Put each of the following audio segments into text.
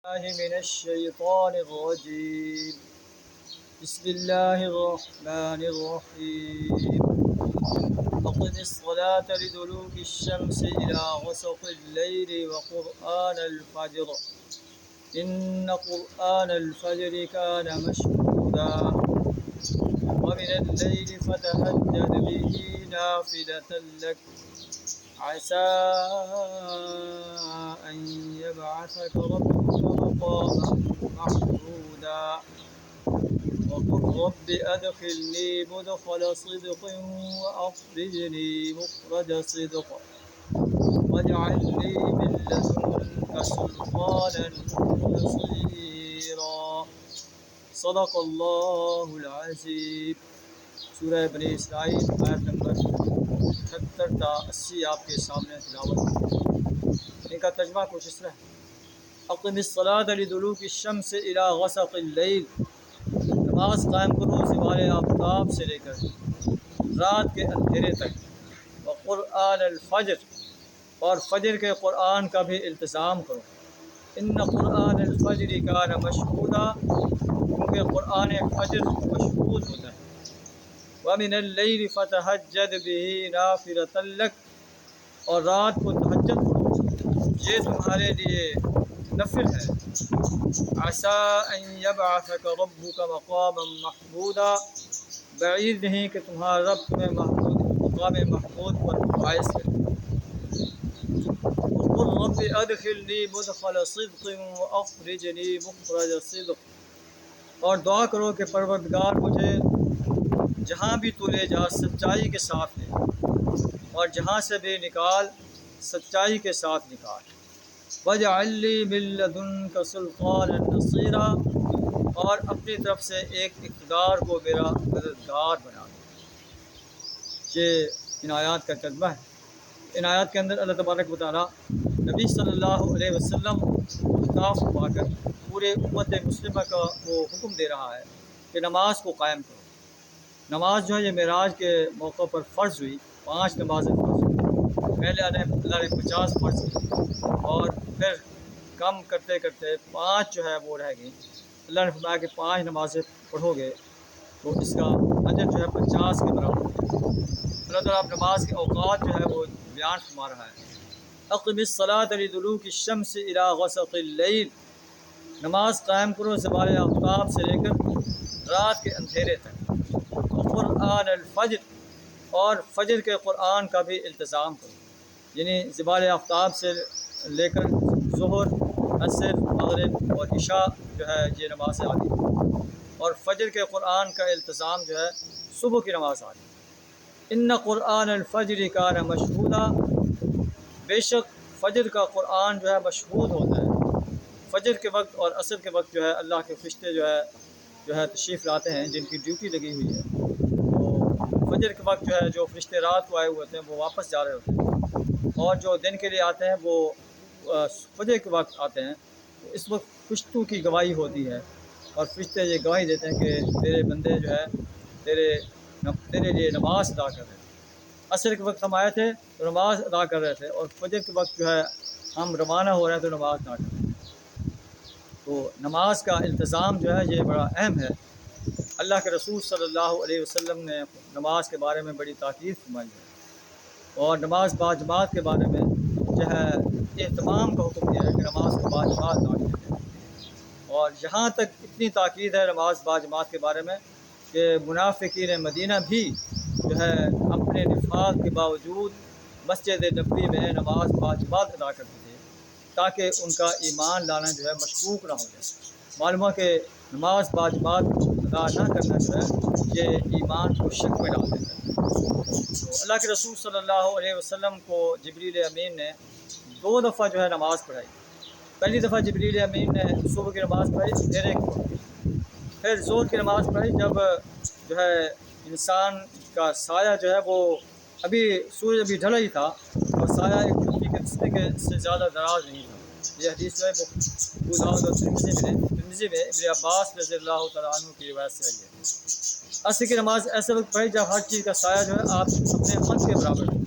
الله من الشيطان الرجيم. بسم الله الرحمن الرحيم. أقم الصلاة لدلوك الشمس إلى غسق الليل وقرآن الفجر إن قرآن الفجر كان مشهودا ومن الليل فتهجد به نافلة لك عسى أن يبعثك ربك مقاما محمودا وقل رب أدخلني مدخل صدق وأخرجني مخرج صدق واجعل لي من لدنك سلطانا نصيرا صدق اللہ العظیم۔ سورہ بنی اسرائیل آیت نمبر 78 تا 80 آپ کے سامنے تلاوت۔ ان کا ترجمہ کچھ اس طرح ہے: اقم الصلاۃ لدلوک الشمس الی غسق اللیل، نماز قائم کرو زوال آفتاب سے لے کر رات کے اندھیرے تک، وقرآن الفجر، اور فجر کے قرآن کا بھی التزام کرو، ان قرآن الفجر کان مشہودا، کیونکہ قرآن فجر مشہود ہوتا ہے، وَمِنَ اللَّيْلِ فَتَهَجَّدْ بِهِ نَافِلَةً لَكَ، اور رات کو تہجد پڑھو، یہ تمہارے لیے نفل ہے، عَسَىٰ أَن يَبْعَثَكَ رَبُّكَ مَقَامًا مَحْمُودًا، بعید نہیں کہ تمہارا رب تمہیں مقام محمود پر فائز کرے، وَقُلْ رَبِّ أَدْخِلْنِي مُدْخَلَ صِدْقٍ وَأَخْرِجْنِي مُخْرَجَ صِدْقٍ، اور دعا کرو کہ پروردگار مجھے جہاں بھی تو لے جا سچائی کے ساتھ لے، اور جہاں سے بھی نکال سچائی کے ساتھ نکال، وَاجْعَل لِّي مِن لَّدُنكَ سُلْطَانًا نَصِيرًا، اور اپنی طرف سے ایک اقتدار کو میرا مددگار بنا دے۔ یہ ان آیات کا ترجمہ ہے۔ ان آیات کے اندر اللہ تبارک و تعالیٰ نبی صلی اللہ علیہ وسلم خطاب فرما کر پورے امت مسلمہ کا وہ حکم دے رہا ہے کہ نماز کو قائم کرو۔ نماز جو ہے یہ معراج کے موقع پر فرض ہوئی، 5 نمازیں فرض ہوئی۔ پہلے اللہ نے 50 فرض کی، اور پھر کم کرتے کرتے 5 جو ہے وہ رہ گئیں۔ اللہ نے فرمایا کہ 5 نمازیں پڑھو گے تو اس کا اجر جو ہے 50 کے برابر ہے۔ اللہ تعالیٰ اب نماز کے اوقات جو ہے وہ بیان فرما رہا ہے۔ اقم الصلاۃ لدلوک الشمس الی غسق اللیل، نماز قائم کرو زوال آفتاب سے لے کر رات کے اندھیرے تک، قرآن الفجر، اور فجر کے قرآن کا بھی التزام کرو، یعنی زوال آفتاب سے لے کر ظہر، عصر، مغرب اور عشاء جو ہے یہ نمازیں آتی ہیں، اور فجر کے قرآن کا التزام جو ہے صبح کی نماز آتی ہے۔ ان قرآن الفجر کان مشہودا، بے شک فجر کا قرآن جو ہے مشہود ہوتا ہے۔ فجر کے وقت اور عصر کے وقت جو ہے اللہ کے فرشتے جو ہے تشریف لاتے ہیں، جن کی ڈیوٹی لگی ہوئی ہے۔ تو فجر کے وقت جو ہے جو فرشتے رات کو آئے ہوئے ہوتے ہیں وہ واپس جا رہے ہوتے ہیں، اور جو دن کے لیے آتے ہیں وہ فجر کے وقت آتے ہیں۔ اس وقت فرشتوں کی گواہی ہوتی ہے، اور فرشتے یہ گواہی دیتے ہیں کہ تیرے بندے جو ہے تیرے لیے نماز ادا کر رہے ہیں۔ عصر کے وقت ہم آئے تھے تو نماز ادا کر رہے تھے، اور فجر کے وقت جو ہے ہم روانہ ہو رہے ہیں تو نماز ادا کر رہے ہیں۔ تو نماز کا التزام جو ہے یہ بڑا اہم ہے۔ اللہ کے رسول صلی اللہ علیہ وسلم نے نماز کے بارے میں بڑی تاکید فرمائی ہے، اور نماز باجماعت کے بارے میں جو ہے اہتمام کا حکم دیا ہے کہ نماز کو باجماعت ادا کی جائے۔ اور یہاں تک اتنی تاکید ہے نماز باجماعت کے بارے میں کہ منافقین مدینہ بھی جو ہے اپنے نفاق کے باوجود مسجد نبوی میں نماز باجماعت ادا کرتے تھے، تاکہ ان کا ایمان لانا جو ہے مشکوک نہ ہو جائے۔ معلوم ہے کہ نماز باجماعت ادا نہ کرنا جو ہے یہ ایمان کو شک میں ڈال دیتا ہے۔ تو اللہ کے رسول صلی اللہ علیہ وسلم کو جبریل امین نے 2 دفعہ جو ہے نماز پڑھائی۔ پہلی دفعہ جبریل امین نے صبح کی نماز پڑھائی اندھیرے کے وقت، پھر ظہر کی نماز پڑھائی جب جو ہے انسان کا سایہ جو ہے وہ ابھی سورج ابھی ڈھلا ہی تھا، اور سایہ ایک دوسرے کے رستے کے سے زیادہ دراز نہیں تھا۔ یہ حدیث جو ہے وہ ابو داؤد اور ترمذی میں ابن عباس رضی اللہ تعالیٰ عنہ کی روایت سے آئی ہے۔ عصر کی نماز ایسے وقت پڑھی جب ہر چیز کا سایہ جو ہے آپ اپنے من کے برابر ہے۔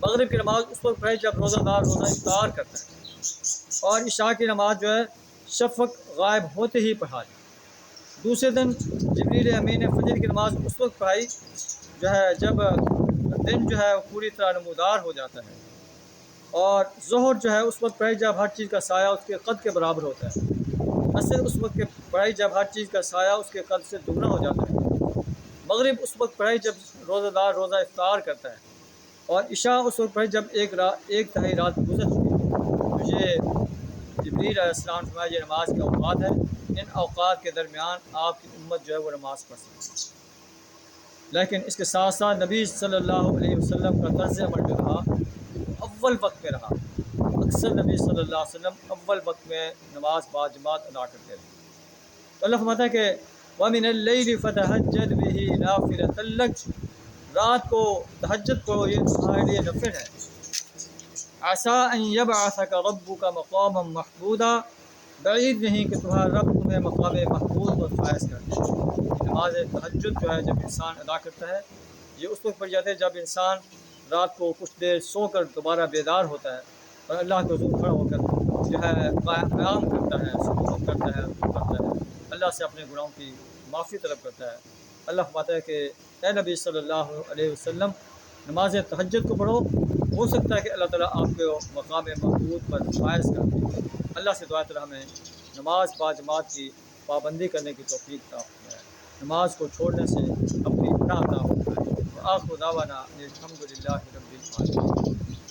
مغرب کی نماز اس وقت پڑھی جب روزہ دار روزہ افطار کرتا ہے، اور عشاء کی نماز جو ہے شفق غائب ہوتے ہی پڑھا لی۔ دوسرے دن جبریل امین نے فجر کی نماز اس وقت پڑھائی جب دن وہ پوری طرح نمودار ہو جاتا ہے، اور ظہر اس وقت پڑھائی جب ہر چیز کا سایہ اس کے قد کے برابر ہوتا ہے، عصر اس وقت پڑھائی جب ہر چیز کا سایہ اس کے قد سے دگنا ہو جاتا ہے، مغرب اس وقت پڑھائی جب روزہ دار روزہ افطار کرتا ہے، اور عشاء اس وقت پڑھائی جب ایک تہائی رات گزر چکی ہے۔ تو یہ جبریل علیہ السلام فرمایا یہ نماز کے اوقات ہے، ان اوقات کے درمیان آپ کی امت وہ نماز پڑھ سکتی ہے۔ لیکن اس کے ساتھ ساتھ نبی صلی اللہ علیہ وسلم کا طرز عمل جو رہا اول وقت میں رہا، اکثر نبی صلی اللہ علیہ وسلم اول وقت میں نماز باجماعت ادا کرتے تھے۔ تو اللہ فرماتا ہے کہ وَمِنَ اللَّيْلِ فَتَهَجَّدْ بِهِ نَافِلَةً لَكَ، رات کو تہجد کرو، یہ تمہارے لیے نفل ہے۔ عَسَىٰ أَن يَبْعَثَكَ رَبُّكَ مَقَامًا مَحْمُودًا، بعید نہیں کہ تمہارا رب تمہیں مقام محمود پر فائز کر دے۔ نماز تہجد جب انسان ادا کرتا ہے، یہ اس وقت پڑھ جاتے ہے جب انسان رات کو کچھ دیر سو کر دوبارہ بیدار ہوتا ہے اور اللہ کے حضور کھڑا ہو کر قیام کرتا ہے، سجود کرتا ہے، اللہ سے اپنے گناہوں کی معافی طلب کرتا ہے۔ اللہ فرماتا ہے کہ اے نبی صلی اللہ علیہ وسلم، نماز تہجد کو پڑھو، ہو سکتا ہے کہ اللہ تعالیٰ آپ کو مقام محمود پر فائز کر دے۔ اللہ سے دعا تعالیٰ ہمیں نماز باجماعت کی پابندی کرنے کی توفیق عطا فرمائے، نماز کو چھوڑنے سے اپنی پناہ عطا فرمائے۔ وآخر دعوانا الحمد للہ رب العالمین۔